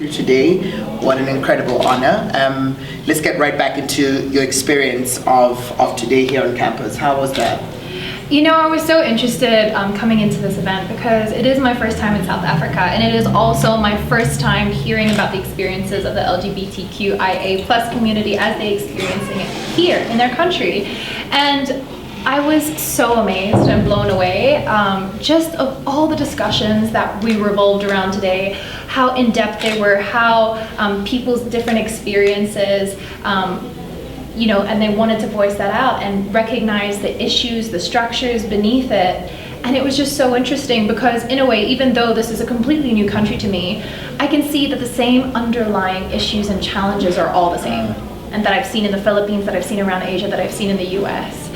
Today. What an incredible honor. Let's get right back into your experience of today here on campus. How was that? You know, I was so interested coming into this event because it is my first time in South Africa, and it is also my first time hearing about the experiences of the LGBTQIA plus community as they experiencing it here in their country. And I was so amazed and blown away just of all the discussions that we revolved around today, how in-depth they were, how people's different experiences, you know, and they wanted to voice that out and recognize the issues, the structures beneath it. And it was just so interesting because in a way, even though this is a completely new country to me, I can see that the same underlying issues and challenges are all the same, and that I've seen in the Philippines, that I've seen around Asia, that I've seen in the US.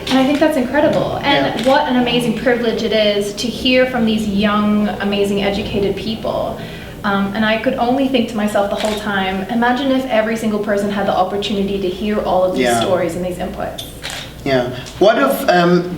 And I think that's incredible. And what an amazing privilege it is to hear from these young, amazing, educated people. And I could only think to myself the whole time, imagine if every single person had the opportunity to hear all of these stories and these inputs. Yeah. What of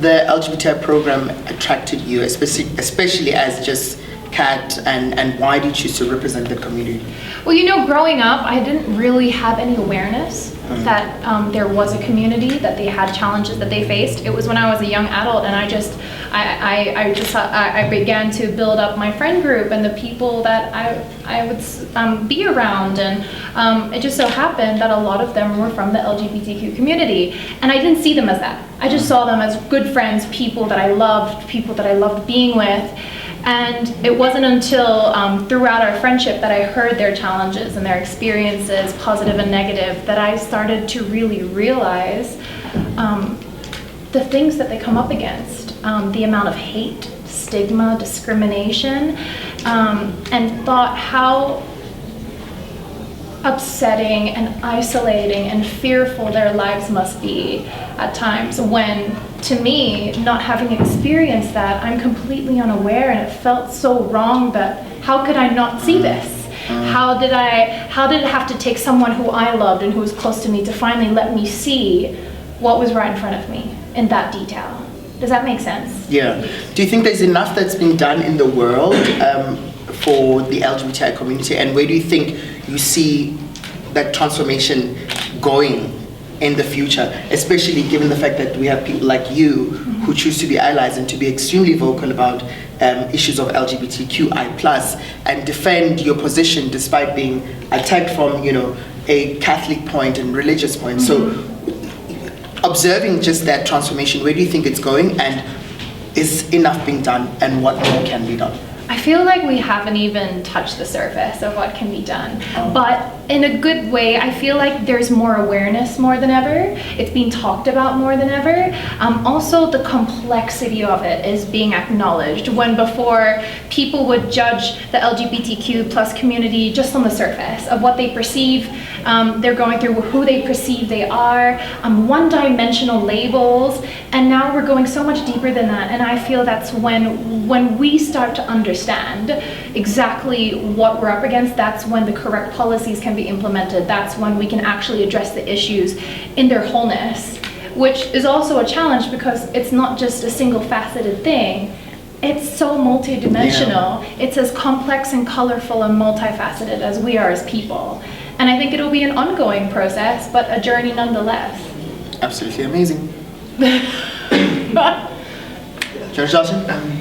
the LGBTI program attracted you, especially as just Cat, and why did you choose to represent the community? Well, you know, growing up, I didn't really have any awareness that there was a community, that they had challenges that they faced. It was when I was a young adult, and I began to build up my friend group and the people that I would be around, and it just so happened that a lot of them were from the LGBTQ community, and I didn't see them as that. I just saw them as good friends, people that I loved being with. And it wasn't until throughout our friendship that I heard their challenges and their experiences, positive and negative, that I started to really realize the things that they come up against, the amount of hate, stigma, discrimination, and thought how upsetting and isolating and fearful their lives must be at times when, to me, not having experienced that, I'm completely unaware, and it felt so wrong that how could I not see this? How did it have to take someone who I loved and who was close to me to finally let me see what was right in front of me in that detail? Does that make sense? Yeah. Do you think there's enough that's been done in the world for the LGBTI community, and where do you think you see that transformation going in the future, especially given the fact that we have people like you who choose to be allies and to be extremely vocal about issues of LGBTQI+, and defend your position despite being attacked from, you know, a Catholic point and religious point. So observing just that transformation, where do you think it's going, and is enough being done, and what more can be done? I feel like we haven't even touched the surface of what can be done, but in a good way. I feel like there's more awareness more than ever. It's being talked about more than ever. Also, the complexity of it is being acknowledged, when before people would judge the LGBTQ plus community just on the surface of what they perceive they're going through, who they perceive they are, one-dimensional labels, and now we're going so much deeper than that. And I feel that's when we start to understand exactly what we're up against, that's when the correct policies can be implemented. That's when we can actually address the issues in their wholeness, which is also a challenge because it's not just a single faceted thing. It's so multidimensional. It's as complex and colorful and multifaceted as we are as people. And I think it'll be an ongoing process, but a journey nonetheless. Absolutely amazing. George Dawson?